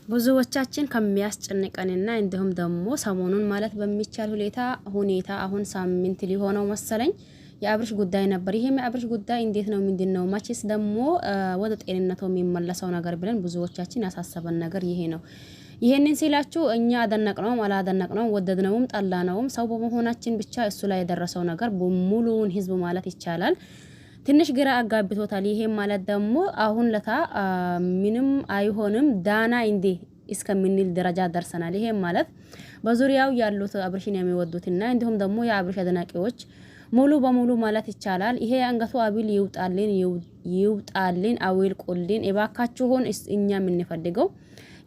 ብዙዎቻችን ከሚያስጨንቀንና እንዲሁም ደግሞ ሰሞኑን ማለት በሚቻል ሁኔታ አሁን ሳምንት ሊሆነው መሰለኝ የአብርሽ ጉዳይ ነበር። ይሄም የአብርሽ ጉዳይ እንዴት ነው ምንድነው መቼስ ደግሞ ወደ ጤንነቱ የሚመለሰው ነገር ብለን ብዙዎቻችን ያሳሰበን ነገር ይሄ ነው። ይሄንን ሲላችሁ እኛ አደነቅነውም አላደነቅነውም ወደድነውም ጠላነውም ሰው በመሆናችን ብቻ እሱ ላይ የደረሰው ነገር ሙሉውን ህዝብ ማለት ይቻላል ትንሽ ግራ አጋብቶታል። ይሄም ማለት ደግሞ አሁን ለታ ምንም አይሆንም ዳና እንዴ እስከምንል ደረጃ ደርሰናል። ይሄም ማለት በዙሪያው ያሉት አብርሽን የሚወዱትና እንዲሁም ደግሞ የአብርሽ አድናቂዎች ሙሉ በሙሉ ማለት ይቻላል ይሄ አንገቱ አቢል ይውጣልን አዊል ቁልን እባካችሁን እኛ የምንፈልገው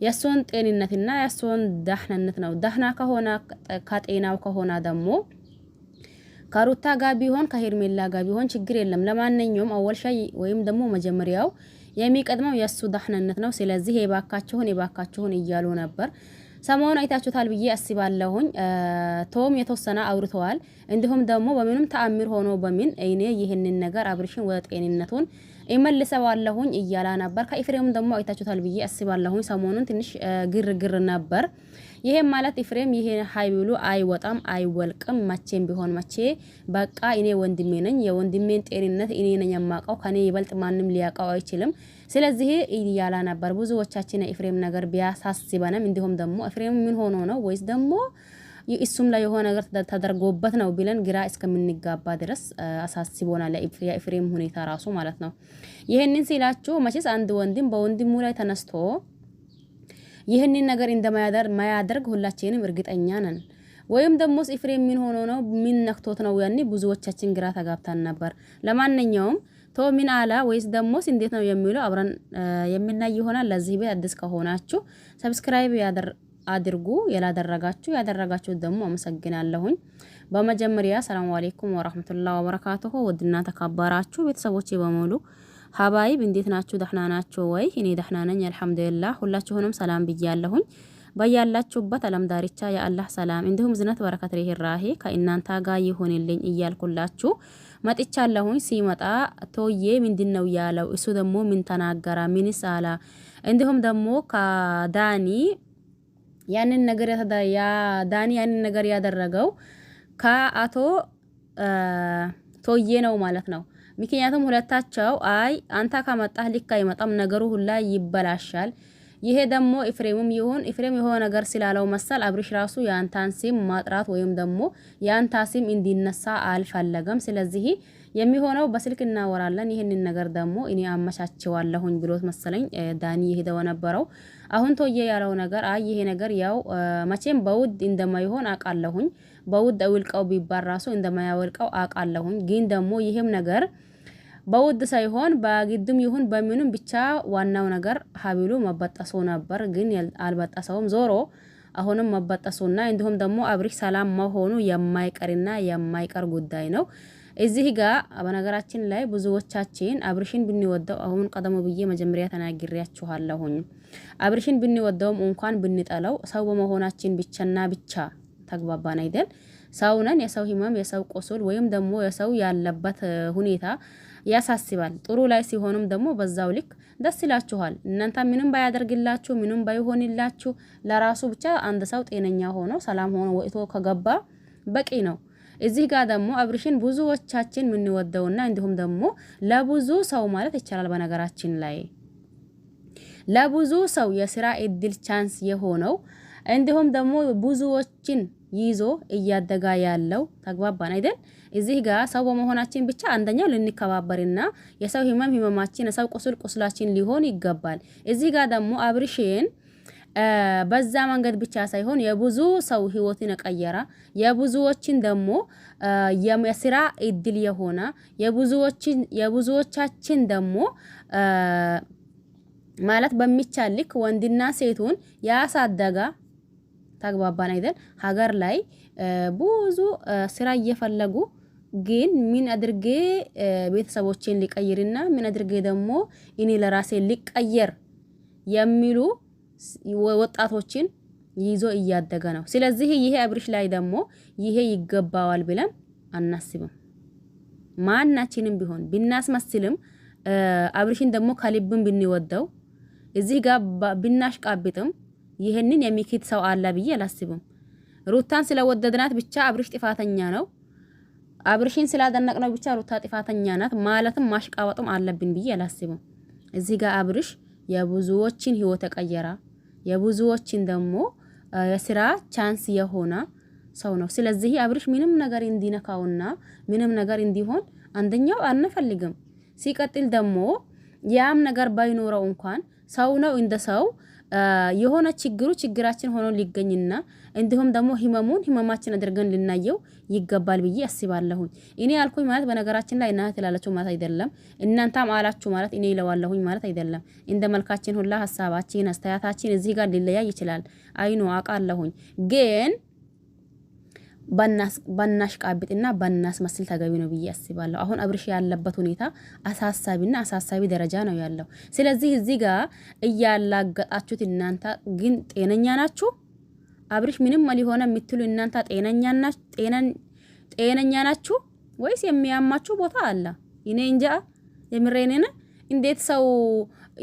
የሱን ጤንነትና የሱን ደህንነት ነው። ደህና ከሆነ ከጤናው ከሆነ ደግሞ ካሩታ ጋር ቢሆን ከሄርሜላ ጋር ቢሆን ችግር የለም። ለማንኛውም አወል ሻይ ወይም ደግሞ መጀመሪያው የሚቀድመው የሱ ደህንነት ነው። ስለዚህ የባካችሁን እያሉ ነበር። ሰሞኑን አይታችሁታል ብዬ አስባለሁኝ። ቶም የተወሰነ አውርተዋል። እንዲሁም ደግሞ በምንም ተአምር ሆኖ በምን እኔ ይሄንን ነገር አብርሽን ወደ ጤንነቱን እመልሰዋለሁኝ እያላ ነበር። ከኢፍሬም ደግሞ አይታችሁታል ብዬ አስባለሁኝ። ሰሞኑን ትንሽ ግርግር ነበር። ይሄም ማለት ኢፍሬም ይሄ ሃይብሉ አይወጣም አይወልቅም መቼም ቢሆን መቼ በቃ እኔ ወንድሜ ነኝ የወንድሜን ጤንነት እኔ ነኝ የማውቀው ከኔ ይበልጥ ማንም ሊያውቀው አይችልም። ስለዚህ እያላ ነበር። ብዙዎቻችን ኢፍሬም ነገር ቢያሳስበንም እንዲሁም ደግሞ ኢፍሬም ምን ሆኖ ነው ወይስ ደግሞ እሱም ላይ የሆነ ነገር ተደርጎበት ነው ብለን ግራ እስከምንጋባ ድረስ አሳስቦናል። የኢፍሬም ሁኔታ ራሱ ማለት ነው። ይሄንን ሲላችሁ መቼስ አንድ ወንድም በወንድሙ ላይ ተነስቶ ይሄንን ነገር እንደማያደርግ ሁላችንም እርግጠኛ ነን። ወይም ደግሞ ኢፍሬም ምን ሆኖ ነው ምን ነክቶት ነው ያኔ ብዙዎቻችን ግራ ተጋብተን ነበር። ለማንኛውም ቶ ምን አላ ወይስ ደግሞ እንዴት ነው የሚለው አብረን የምናይ ይሆናል። ለዚህ ቤት አዲስ ከሆናችሁ ሰብስክራይብ አድርጉ፣ ያደረጋችሁ ደግሞ አመሰግናለሁኝ። በመጀመሪያ ሰላም አለይኩም ወራህመቱላሂ ወበረካቱሁ። ወድና ተከበራችሁ ቤተሰቦቼ በሙሉ ሀባይብ እንዴት ናችሁ? ደህና ናችሁ ወይ? እኔ ደህና ነኝ አልሐምዱሊላህ። ሁላችሁንም ሰላም ብያለሁኝ። በያላችሁበት ዓለም ዳርቻ የአላህ ሰላም እንዲሁም ዝነት በረከት ርህራሄ ከእናንተ ጋር ይሁንልኝ እያልኩላችሁ መጥቻለሁኝ። ሲመጣ ቶዬ ምንድነው ያለው? እሱ ደግሞ ምን ተናገረ? ምንስ አላ? እንዲሁም ደግሞ ከዳኒ ያንን ነገር ያደረገው ከአቶ ቶዬ ነው ማለት ነው። ምክንያቱም ሁለታቸው አይ አንተ ከመጣህ ልክ አይመጣም ነገሩ ሁላ ይበላሻል። ይሄ ደግሞ ኢፍሬምም ኢፍሬም የሆነ ነገር ስላለው መሰል አብርሽ ራሱ ያንታን ስም ማጥራት ወይም ደግሞ ያንታ ስም እንዲነሳ አልፈለገም። ስለዚህ የሚሆነው በስልክ እናወራለን ይሄንን ነገር ደግሞ እኔ አመቻቸዋለሁኝ ብሎት መሰለኝ ዳኒ ይሄደው ነበረው። አሁን ቶዬ ያለው ነገር አይ ይሄ ነገር ያው መቼም በውድ እንደማይሆን አቃለሁኝ። በውድ አውልቀው ቢባል ራሱ እንደማያወልቀው አቃለሁኝ። ግን ደግሞ ይሄም ነገር በውድ ሳይሆን በግድም ይሁን በምንም ብቻ ዋናው ነገር ሀቢሉ መበጠሶ ነበር። ግን አልበጠሰውም። ዞሮ አሁንም መበጠሶና እንዲሁም ደግሞ አብርሽ ሰላም መሆኑ የማይቀር ጉዳይ ነው። እዚህ ጋር በነገራችን ላይ ብዙዎቻችን አብርሽን ብንወደው አሁን ቀደም ብዬ መጀመሪያ ተናግሬያችኋለሁኝ። አብርሽን ብንወደውም እንኳን ብንጠላው ሰው በመሆናችን ብቻ ተግባባን አይደል? ሰው ነን። የሰው ህመም የሰው ቁስል ወይም ደግሞ የሰው ያለበት ሁኔታ ያሳስባል። ጥሩ ላይ ሲሆንም ደግሞ በዛው ልክ ደስ ይላችኋል። እናንተ ምንም ባያደርግላችሁ ምንም ባይሆንላችሁ ለራሱ ብቻ አንድ ሰው ጤነኛ ሆኖ ሰላም ሆኖ ወጥቶ ከገባ በቂ ነው። እዚህ ጋር ደግሞ አብርሽን ብዙዎቻችን የምንወደውና እንዲሁም ደግሞ ለብዙ ሰው ማለት ይቻላል በነገራችን ላይ ለብዙ ሰው የስራ እድል ቻንስ የሆነው እንዲሁም ደግሞ ብዙዎችን ይዞ እያደጋ ያለው ተግባባን አይደል? እዚህ ጋር ሰው በመሆናችን ብቻ አንደኛው ልንከባበርና የሰው ህመማችን የሰው ቁስላችን ሊሆን ይገባል። እዚህ ጋር ደግሞ አብርሽን በዛ መንገድ ብቻ ሳይሆን የብዙ ሰው ህይወትን የቀየረ የብዙዎችን ደግሞ የስራ እድል የሆነ የብዙዎቻችን ደግሞ ማለት በሚቻል ልክ ወንድና ሴቱን ያሳደጋ ተግባባን አይደል? ሀገር ላይ ብዙ ስራ እየፈለጉ ግን ምን አድርጌ ቤተሰቦቼን ሊቀይርና ምን አድርጌ ደግሞ እኔ ለራሴ ሊቀየር የሚሉ ወጣቶችን ይዞ እያደገ ነው። ስለዚህ ይሄ አብርሽ ላይ ደግሞ ይሄ ይገባዋል ብለን አናስብም። ማናችንም ቢሆን ብናስመስልም አብርሽን ደግሞ ከልብም ብንወደው እዚህ ጋር ብናሽቃብጥም ይሄንን የሚክድ ሰው አለ ብዬ አላስብም። ሩታን ስለወደድናት ብቻ አብርሽ ጥፋተኛ ነው፣ አብርሽን ስላደነቅነው ብቻ ሩታ ጥፋተኛ ናት ማለትም ማሽቃወጥም አለብን ብዬ አላስብም። እዚህ ጋር አብርሽ የብዙዎችን ህይወት ተቀየራ፣ የብዙዎችን ደግሞ የስራ ቻንስ የሆነ ሰው ነው። ስለዚህ አብርሽ ምንም ነገር እንዲነካውና ምንም ነገር እንዲሆን አንደኛው አንፈልግም። ሲቀጥል ደግሞ ያም ነገር ባይኖረው እንኳን ሰው ነው እንደ ሰው የሆነ ችግራችን ሆኖ ሊገኝና እንዲሁም ደግሞ ህመማችን አድርገን ልናየው ይገባል ብዬ አስባለሁኝ። እኔ ያልኩኝ ማለት በነገራችን ላይ እናንተ ትላላችሁ ማለት አይደለም፣ እናንተም አላችሁ ማለት እኔ ይለዋለሁኝ ማለት አይደለም። እንደ መልካችን ሁላ ሐሳባችን አስተያየታችን እዚህ ጋር ሊለያይ ይችላል። አይኑ አውቃለሁኝ ግን ባናሽ ቃብጥና ባናስ መስል ተገቢ ነው ብዬ አስባለሁ። አሁን አብርሽ ያለበት ሁኔታ አሳሳቢ ደረጃ ነው ያለው። ስለዚህ እዚህ ጋር እያላገጣችሁት እናንተ ግን ጤነኛ ናችሁ? አብርሽ ምንም አልሆነ የምትሉ እናንተ ጤነኛ ናችሁ ወይስ የሚያማችሁ ቦታ አለ? እኔ እንጃ የምሬኔና እንዴት ሰው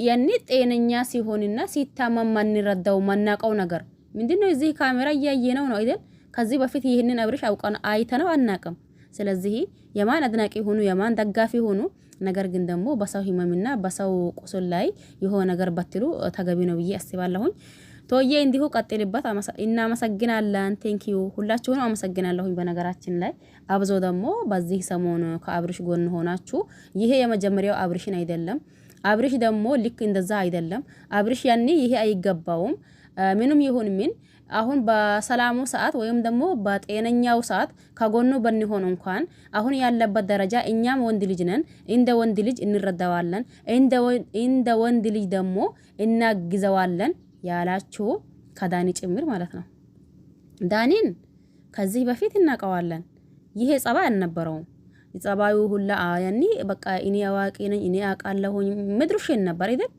ያኔ ጤነኛ ሲሆንና ሲታመም ማንረዳው ማናቀው ነገር ምንድነው? እዚህ ካሜራ እያየነው ነው አይደል? ከዚህ በፊት ይሄንን አብርሽ አውቀን አይተነው አናቅም። ስለዚህ የማን አድናቂ ሆኑ የማን ደጋፊ ሆኑ፣ ነገር ግን ደግሞ በሰው ህመምና በሰው ቁስል ላይ የሆነ ነገር በትሉ ተገቢ ነው ብዬ አስባለሁኝ። ቶዬ እንዲሁ ቀጥልበት። እናመሰግናለን። ቴንኪዩ ሁላችሁንም አመሰግናለሁኝ። በነገራችን ላይ አብዞ ደግሞ በዚህ ሰሞን ከአብርሽ ጎን ሆናችሁ ይሄ የመጀመሪያው አብርሽን አይደለም። አብርሽ ደግሞ ልክ እንደዛ አይደለም። አብርሽ ያኔ ይሄ አይገባውም። ምንም ይሁን ምን አሁን በሰላሙ ሰዓት ወይም ደግሞ በጤነኛው ሰዓት ከጎኑ በንሆን እንኳን አሁን ያለበት ደረጃ እኛም ወንድ ልጅ ነን፣ እንደ ወንድ ልጅ እንረዳዋለን፣ እንደ ወንድ ልጅ ደግሞ እናግዘዋለን ያላችሁ ከዳኒ ጭምር ማለት ነው። ዳኒን ከዚህ በፊት እናቀዋለን። ይሄ ጸባይ አልነበረውም። ጸባዩ ሁላ ያኒ በቃ እኔ አዋቂ ነኝ እኔ አውቃለሁኝ ምድርሽን ነበር አይደል?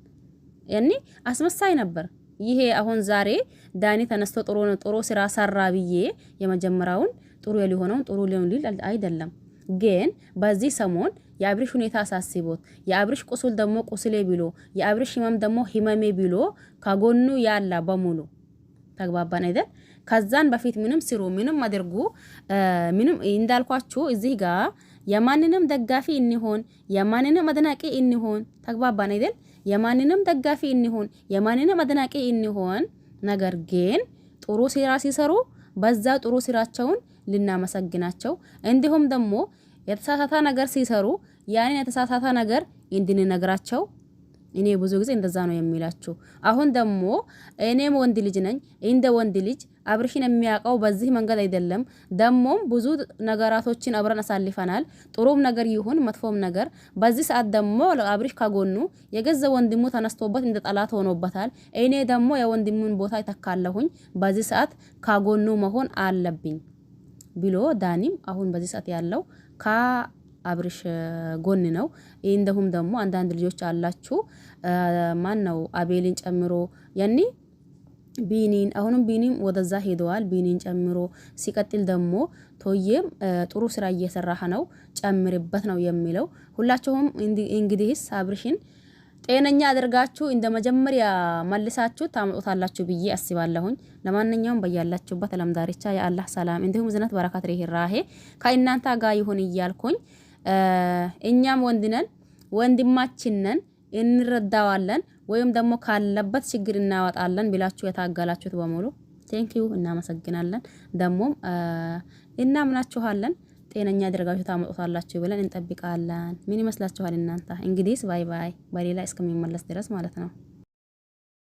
ያኒ አስመሳይ ነበር። ይሄ አሁን ዛሬ ዳኒ ተነስቶ ጥሩ ስራ ሰራ ብዬ የመጀመሪያውን ጥሩ ሊሆነውን ጥሩ ሊሆን ሊል አይደለም። ግን በዚህ ሰሞን የአብርሽ ሁኔታ አሳስቦት የአብርሽ ቁስል ደግሞ ቁስሌ ብሎ የአብርሽ ህመም ደግሞ ህመሜ ብሎ ከጎኑ ያላ በሙሉ ተግባባን አይደል? ከዛን በፊት ምንም ስሩ ምንም አድርጉ ምንም እንዳልኳችሁ እዚህ ጋር የማንንም ደጋፊ እንሆን የማንንም አድናቂ እንሆን ተግባባን አይደል? የማንንም ደጋፊ እንሆን የማንንም አድናቂ እንሆን፣ ነገር ግን ጥሩ ስራ ሲሰሩ በዛ ጥሩ ስራቸውን ልናመሰግናቸው፣ እንዲሁም ደግሞ የተሳሳተ ነገር ሲሰሩ ያንን የተሳሳተ ነገር እንድንነግራቸው እኔ ብዙ ጊዜ እንደዛ ነው የሚላችሁ። አሁን ደግሞ እኔም ወንድ ልጅ ነኝ፣ እንደ ወንድ ልጅ አብርሽን የሚያውቀው በዚህ መንገድ አይደለም። ደሞም ብዙ ነገራቶችን አብረን አሳልፈናል። ጥሩም ነገር ይሁን መጥፎም ነገር በዚህ ሰዓት ደግሞ አብርሽ ከጎኑ የገዛ ወንድሙ ተነስቶበት እንደ ጠላት ሆኖበታል። እኔ ደግሞ የወንድሙን ቦታ ይተካለሁኝ። በዚህ ሰዓት ከጎኑ መሆን አለብኝ ብሎ ዳኒም አሁን በዚህ ሰዓት ያለው አብርሽ ጎን ነው። እንደሁም ደግሞ አንዳንድ ልጆች አላችሁ ማን ነው አቤልን ጨምሮ ያኒ ቢኒን አሁንም ቢኒም ወደዛ ሄደዋል። ቢኒን ጨምሮ ሲቀጥል ደግሞ ቶዬም ጥሩ ስራ እየሰራህ ነው ጨምርበት ነው የሚለው። ሁላችሁም እንግዲህስ አብርሽን ጤነኛ አድርጋችሁ እንደ መጀመሪያ መልሳችሁ ታመጡታላችሁ ብዬ አስባለሁኝ። ለማንኛውም በያላችሁበት ዓለም ዳርቻ የአላህ ሰላም እንዲሁም ዝነት በረከት ርህራሄ ከእናንተ ጋር ይሁን እያልኩኝ እኛም ወንድነን ወንድማችንን እንረዳዋለን ወይም ደግሞ ካለበት ችግር እናወጣለን ብላችሁ የታገላችሁት በሙሉ ቴንኪዩ እናመሰግናለን። ደሞም እናምናችኋለን። ጤነኛ አድርጋችሁ ታመጡታላችሁ ብለን እንጠብቃለን። ምን ይመስላችኋል እናንተ? እንግዲህ ባይ ባይ በሌላ እስከሚመለስ ድረስ ማለት ነው።